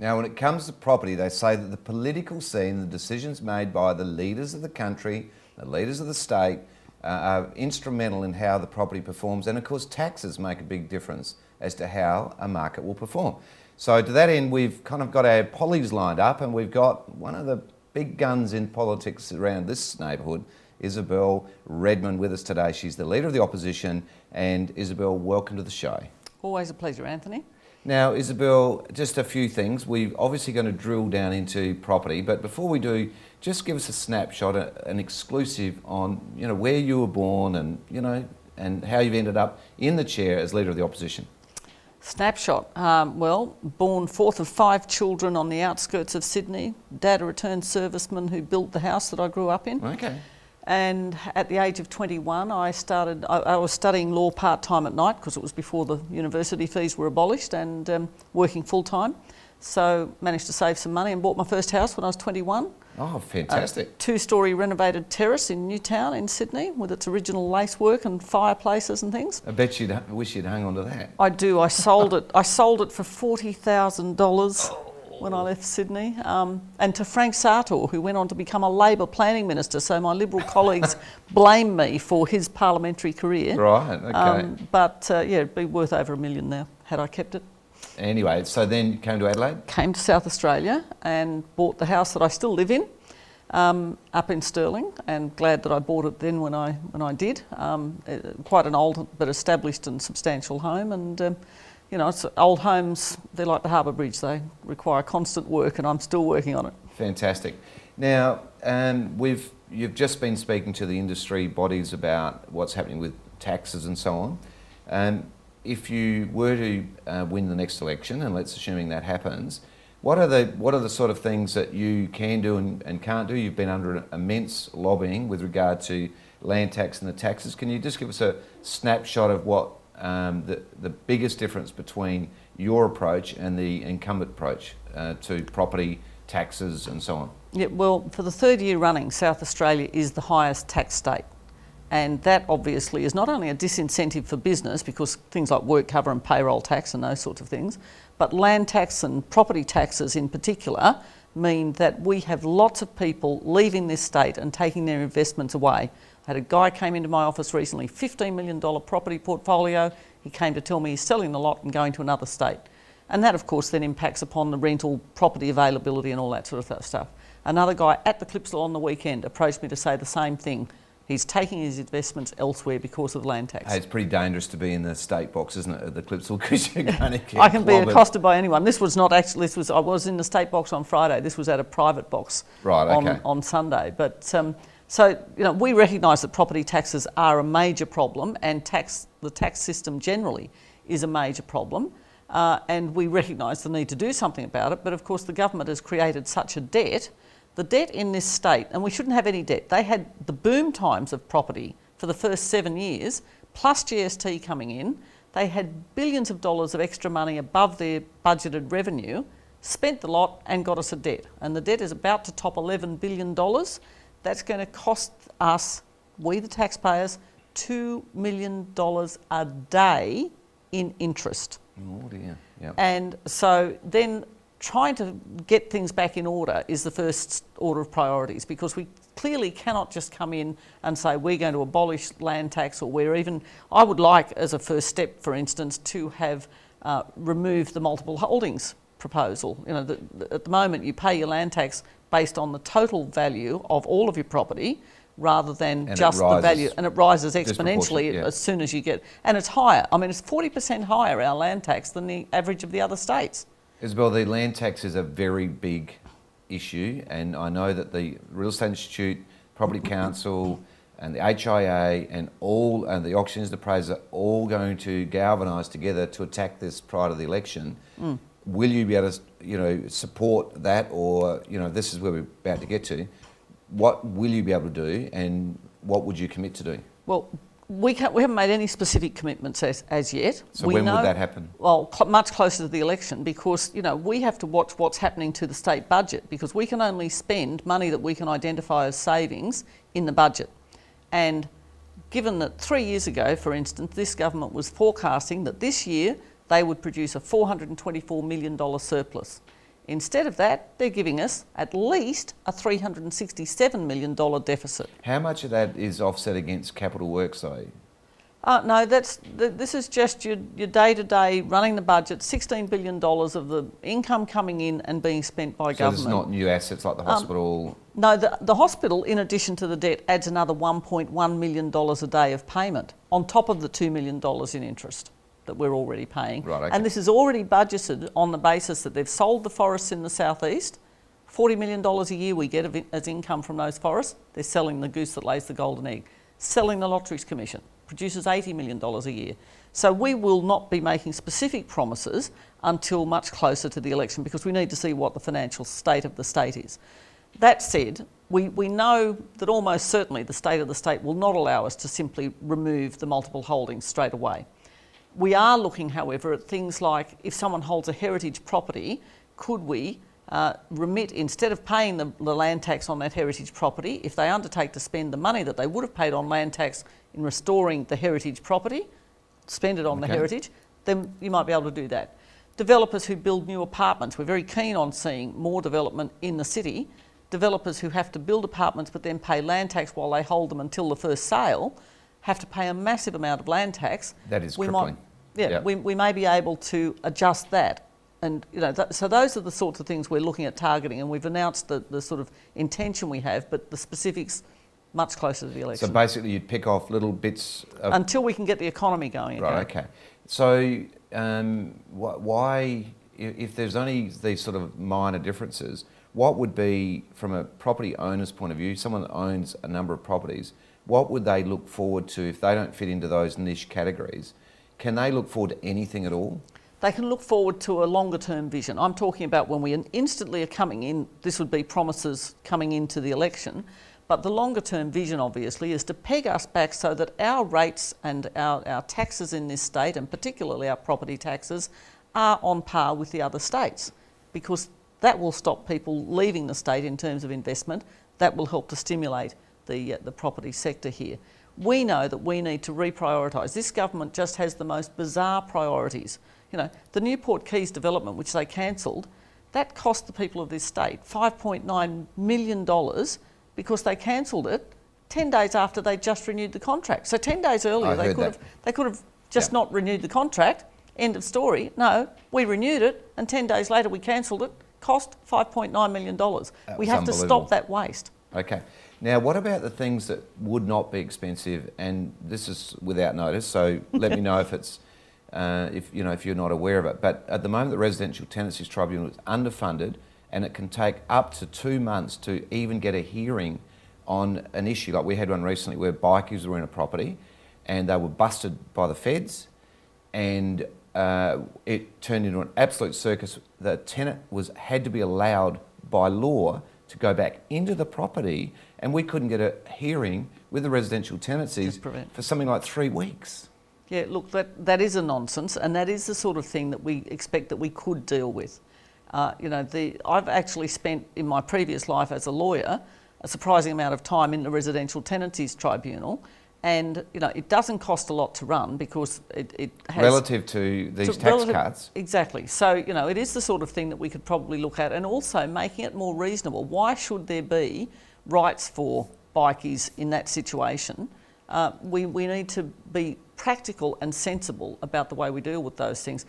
Now, when it comes to property, they say that the political scene, the decisions made by the leaders of the country, the leaders of the state, are instrumental in how the property performs. And of course, taxes make a big difference as to how a market will perform. So to that end, we've kind of got our pollies lined up, and we've got one of the big guns in politics around this neighbourhood, Isabel Redmond, with us today. She's the Leader of the Opposition. And Isabel, welcome to the show. Always a pleasure, Anthony. Now, Isabel, just a few things. We're obviously going to drill down into property, but before we do, just give us a snapshot, an exclusive on, where you were born and, and how you've ended up in the chair as Leader of the Opposition. Snapshot. Well, born fourth of 5 children on the outskirts of Sydney. Dad, a returned serviceman who built the house that I grew up in. Okay. And at the age of 21, I was studying law part-time at night because it was before the university fees were abolished, and working full-time. So managed to save some money and bought my first house when I was 21. Oh, fantastic. A 2-storey renovated terrace in Newtown in Sydney with its original lacework and fireplaces and things. I bet you'd wish you'd hung on to that. I do. I sold it. I sold it for $40,000 when I left Sydney, and to Frank Sartor, who went on to become a Labor planning minister. So my Liberal colleagues blame me for his parliamentary career. Right. Okay. Yeah, it'd be worth over $1 million now had I kept it. Anyway, so then you came to Adelaide? Came to South Australia and bought the house that I still live in, up in Stirling, and glad that I bought it then when I did. Quite an old but established and substantial home, and it's old homes, they're like the Harbour Bridge, they require constant work, and I'm still working on it. Fantastic. Now, you've just been speaking to the industry bodies about what's happening with taxes and so on. If you were to win the next election, and let's assuming that happens, what are the sort of things that you can do and can't do? You've been under immense lobbying with regard to land tax and the taxes. Can you just give us a snapshot of what the biggest difference between your approach and the incumbent approach to property taxes and so on? Yeah, well, for the 3rd year running, South Australia is the highest tax state. And that obviously is not only a disincentive for business, because things like work cover and payroll tax and those sorts of things, but land tax and property taxes in particular mean that we have lots of people leaving this state and taking their investments away. I had a guy came into my office recently, $15 million property portfolio. He came to tell me he's selling the lot and going to another state. And that, of course, then impacts upon the rental property availability and all that sort of stuff. Another guy at the Clipsal on the weekend approached me to say the same thing. He's taking his investments elsewhere because of land tax. Hey, it's pretty dangerous to be in the state box, isn't it, at the Clipsal, because you're going to get I can be clobbered. accosted by anyone. This was not actually, I was in the state box on Friday. This was at a private box on Sunday. But so, we recognise that property taxes are a major problem, and the tax system generally is a major problem. And we recognise the need to do something about it. But of course, the government has created such a debt. The debt in this state, and we shouldn't have any debt, they had the boom times of property for the first 7 years, plus GST coming in. They had billions of dollars of extra money above their budgeted revenue, spent the lot and got us a debt. And the debt is about to top $11 billion. That's going to cost us, we the taxpayers, $2 million a day in interest. Oh dear. Yep. And so then trying to get things back in order is the first order of priorities, because we clearly cannot just come in and say we're going to abolish land tax, or I would like, as a first step, for instance, to have removed the multiple holdings proposal. At the moment you pay your land tax based on the total value of all of your property, rather than just the value, and it rises exponentially as soon as you get, and it's higher. I mean, it's 40% higher, our land tax, than the average of the other states. Isabel, the land tax is a very big issue, and I know that the Real Estate Institute, Property Council and the HIA and the auctioneers, the appraisers are all going to galvanise together to attack this prior to the election. Will you be able to support that, or this is where we're about to get to? What will you be able to do, and what would you commit to do? Well, we haven't made any specific commitments as yet. So when would that happen? Well, much closer to the election, because we have to watch what's happening to the state budget, because we can only spend money that we can identify as savings in the budget. And given that 3 years ago, for instance, this government was forecasting that this year they would produce a $424 million surplus. Instead of that, they're giving us at least a $367 million deficit. How much of that is offset against capital works though? No, this is just your day-to-day running the budget, $16 billion of the income coming in and being spent by government. So there's not new assets like the hospital? No, the hospital, in addition to the debt, adds another $1.1 million a day of payment on top of the $2 million in interest that we're already paying. Right, okay. And this is already budgeted on the basis that they've sold the forests in the southeast. $40 million a year we get as income from those forests. They're selling the goose that lays the golden egg. Selling the Lotteries Commission produces $80 million a year. So we will not be making specific promises until much closer to the election because we need to see what the financial state of the state is. That said, we know that almost certainly the state of the state will not allow us to simply remove the multiple holdings straight away. We are looking, however, at things like if someone holds a heritage property, could we remit, instead of paying the land tax on that heritage property, if they undertake to spend the money that they would have paid on land tax in restoring the heritage property, spend it on the heritage, then you might be able to do that. Developers who build new apartments, we're very keen on seeing more development in the city. Developers who have to build apartments but then pay land tax while they hold them until the first sale have to pay a massive amount of land tax. That is crippling. We may be able to adjust that. And so those are the sorts of things we're looking at targeting, and we've announced the sort of intention we have, but the specifics much closer to the election. So basically you'd pick off little bits of... Until we can get the economy going again. Right, okay. So why, if there's only these sort of minor differences, what would be, from a property owner's point of view, someone that owns a number of properties, what would they look forward to if they don't fit into those niche categories? Can they look forward to anything at all? They can look forward to a longer term vision. I'm talking about when we instantly are coming in, this would be promises coming into the election, but the longer term vision obviously is to peg us back so that our rates and our taxes in this state, and particularly our property taxes, are on par with the other states, because that will stop people leaving the state in terms of investment. That will help to stimulate the property sector here. We know that we need to reprioritise. This government just has the most bizarre priorities. The Newport Keys development, which they cancelled, that cost the people of this state $5.9 million because they cancelled it 10 days after they just renewed the contract. So 10 days earlier they could have just not renewed the contract, end of story. No, we renewed it and 10 days later we cancelled it, cost $5.9 million. We have to stop that waste. Okay. Now, what about the things that would not be expensive? And this is without notice, so let me know if it's if you're not aware of it. But at the moment, the Residential Tenancies Tribunal is underfunded, and it can take up to 2 months to even get a hearing on an issue. Like we had one recently where bikies were in a property, and they were busted by the feds, and it turned into an absolute circus. The tenant had to be allowed by law to go back into the property, and we couldn't get a hearing with the Residential Tenancies for something like 3 weeks. Yeah, look, that is a nonsense, and that is the sort of thing that we expect that we could deal with. I've actually spent in my previous life as a lawyer a surprising amount of time in the Residential Tenancies Tribunal, and it doesn't cost a lot to run because it has... Relative to these tax cuts. Exactly. So, it is the sort of thing that we could probably look at, and also making it more reasonable. Why should there be rights for bikies in that situation? We need to be practical and sensible about the way we deal with those things,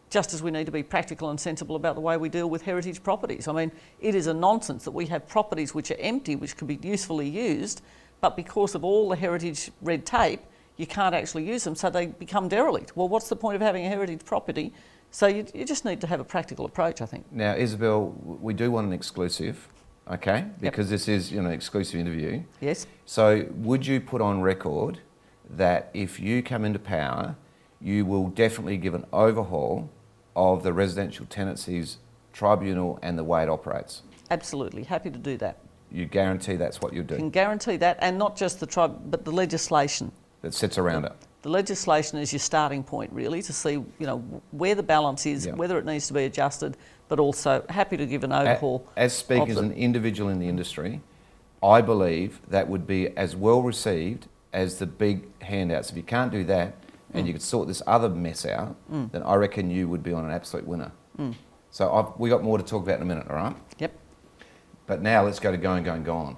just as we need to be practical and sensible about the way we deal with heritage properties. I mean, it is a nonsense that we have properties which are empty, which could be usefully used, but because of all the heritage red tape, you can't actually use them, so they become derelict. Well, what's the point of having a heritage property? So you just need to have a practical approach, I think. Now, Isabel, we do want an exclusive, okay? Because this is an exclusive interview. Yes. So would you put on record that if you come into power, you will definitely give an overhaul of the Residential Tenancies Tribunal and the way it operates? Absolutely, happy to do that. You guarantee that's what you'll do? I can guarantee that, and not just the but the legislation that sits around it. The legislation is your starting point, really, to see where the balance is, whether it needs to be adjusted, but also happy to give an overhaul. As speaking as an individual in the industry, I believe that would be as well received as the big handouts. If you can't do that, and you could sort this other mess out, then I reckon you would be on an absolute winner. So we got more to talk about in a minute, all right? Yep. But now let's go to going, gone.